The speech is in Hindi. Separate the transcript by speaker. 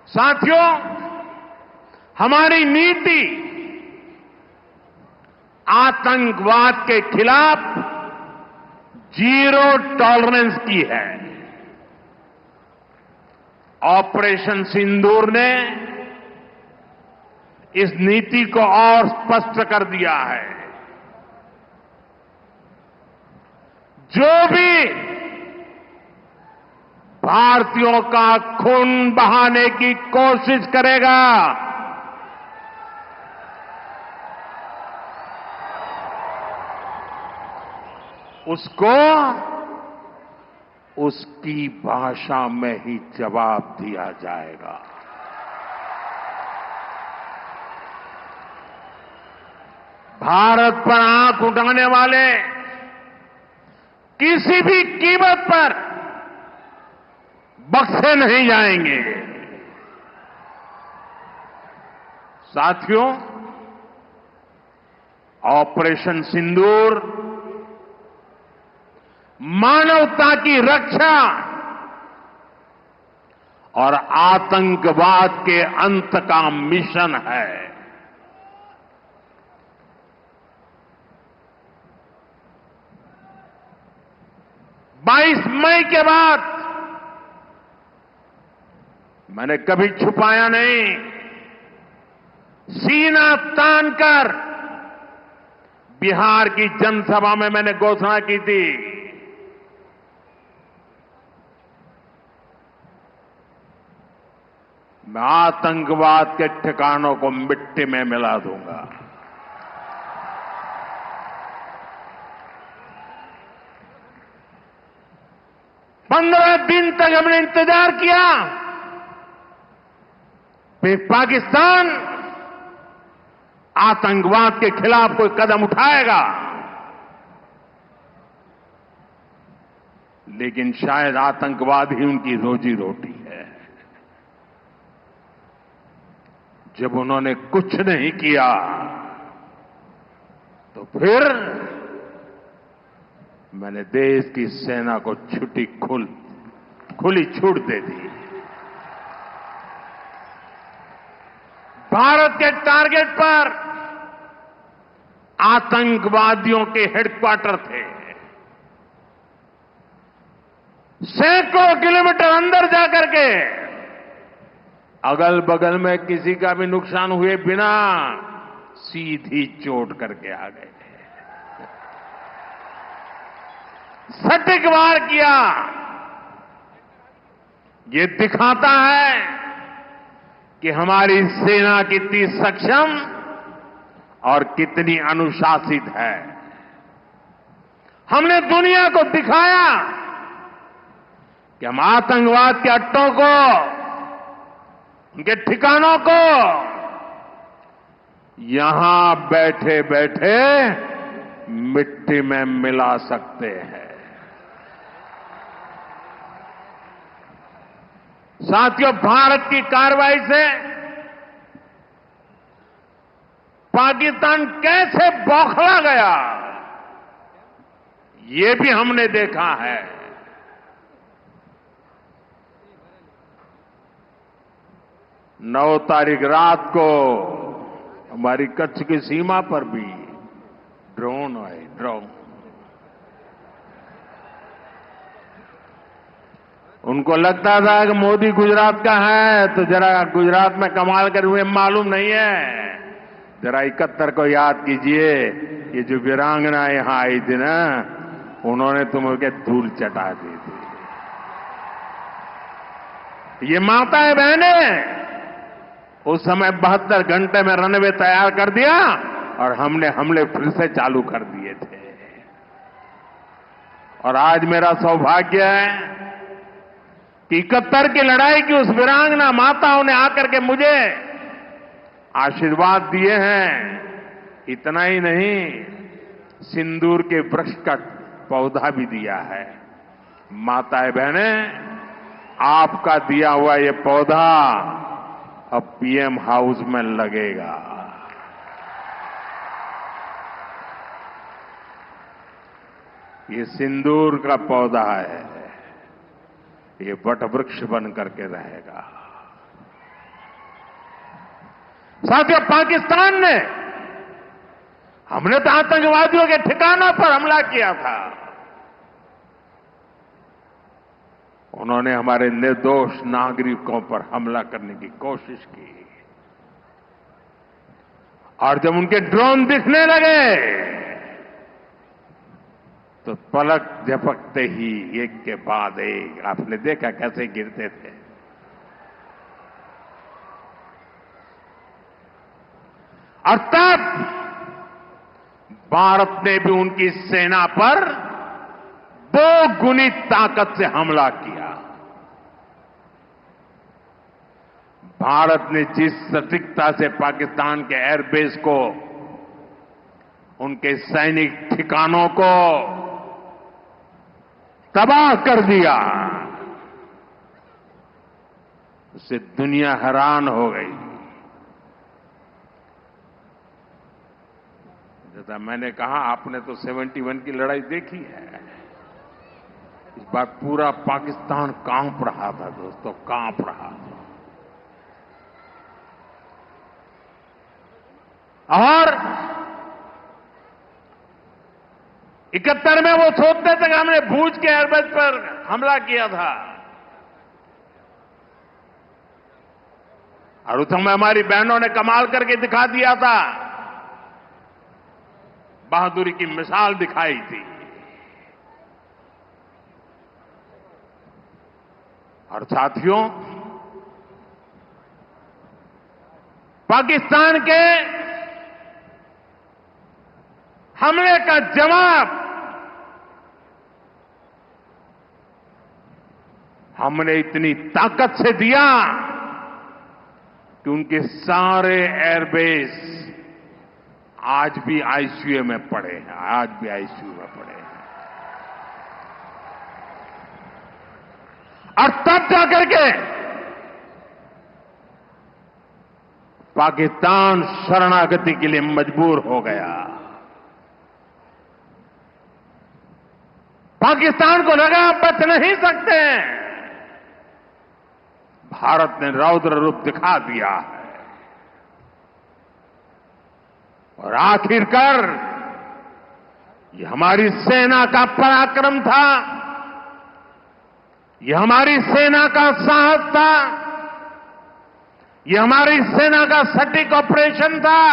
Speaker 1: साथियों, हमारी नीति आतंकवाद के खिलाफ जीरो टॉलरेंस की है। ऑपरेशन सिंदूर ने इस नीति को और स्पष्ट कर दिया है। जो भी भारतीयों का खून बहाने की कोशिश करेगा, उसको उसकी भाषा में ही जवाब दिया जाएगा। भारत पर आंख उठाने वाले किसी भी कीमत पर बख्शे नहीं जाएंगे। साथियों, ऑपरेशन सिंदूर मानवता की रक्षा और आतंकवाद के अंत का मिशन है। 22 मई के बाद मैंने कभी छुपाया नहीं, सीना तानकर बिहार की जनसभा में मैंने घोषणा की थी, मैं आतंकवाद के ठिकानों को मिट्टी में मिला दूंगा। पंद्रह दिन तक हमने इंतजार किया, फिर पाकिस्तान आतंकवाद के खिलाफ कोई कदम उठाएगा, लेकिन शायद आतंकवाद ही उनकी रोजी रोटी है। जब उन्होंने कुछ नहीं किया तो फिर मैंने देश की सेना को खुली छूट दे दी। भारत के टारगेट पर आतंकवादियों के हेडक्वार्टर थे। सैकड़ों किलोमीटर अंदर जाकर के अगल बगल में किसी का भी नुकसान हुए बिना सीधी चोट करके आ गए। सटीक वार किया। ये दिखाता है कि हमारी सेना कितनी सक्षम और कितनी अनुशासित है। हमने दुनिया को दिखाया कि हम आतंकवाद के अड्डों को, उनके ठिकानों को यहां बैठे बैठे मिट्टी में मिला सकते हैं। साथियों, भारत की कार्रवाई से पाकिस्तान कैसे बौखला गया, ये भी हमने देखा है। नौ तारीख रात को हमारी कच्छ की सीमा पर भी ड्रोन आए। उनको लगता था कि मोदी गुजरात का है, तो जरा गुजरात में कमाल कर हुए मालूम नहीं है। जरा 71 को याद कीजिए, ये जो वीरांगना यहां आई थी ना, उन्होंने तुमको धूल चटा दी थी। ये माताएं बहनें उस समय 72 घंटे में रनवे तैयार कर दिया और हमने हमले फिर से चालू कर दिए थे। और आज मेरा सौभाग्य है कि 71 की लड़ाई की उस वीरांगना माताओं ने आकर के मुझे आशीर्वाद दिए हैं। इतना ही नहीं, सिंदूर के वृक्ष का पौधा भी दिया है। माताएं बहनें, आपका दिया हुआ ये पौधा अब पीएम हाउस में लगेगा। ये सिंदूर का पौधा है, ये वट वृक्ष बन करके रहेगा। साथियों, पाकिस्तान ने हमने तो आतंकवादियों के ठिकानों पर हमला किया था, उन्होंने हमारे निर्दोष नागरिकों पर हमला करने की कोशिश की। और जब उनके ड्रोन दिखने लगे तो पलक झपकते ही एक के बाद एक, आपने देखा कैसे गिरते थे। और तब भारत ने भी उनकी सेना पर 2 गुनी ताकत से हमला किया। भारत ने जिस सटीकता से पाकिस्तान के एयरबेस को, उनके सैनिक ठिकानों को तबाह कर दिया, उससे दुनिया हैरान हो गई। जैसा मैंने कहा, आपने तो 71 की लड़ाई देखी है। इस बार पूरा पाकिस्तान कांप रहा था दोस्तों, कांप रहा था। और 71 में वो सोचते थे कि हमने भूज के एयरबेस पर हमला किया था, और उस समय हमारी बहनों ने कमाल करके दिखा दिया था, बहादुरी की मिसाल दिखाई थी। और साथियों, पाकिस्तान के हमले का जवाब हमने इतनी ताकत से दिया कि उनके सारे एयरबेस आज भी आईसीयू में पड़े हैं, आज भी आईसीयू में पड़े हैं। और तब जाकर के पाकिस्तान शरणागति के लिए मजबूर हो गया। पाकिस्तान को लगा बच नहीं सकते, भारत ने रौद्र रूप दिखा दिया है। और आखिरकार ये हमारी सेना का पराक्रम था, ये हमारी सेना का साहस था, ये हमारी सेना का सटीक ऑपरेशन था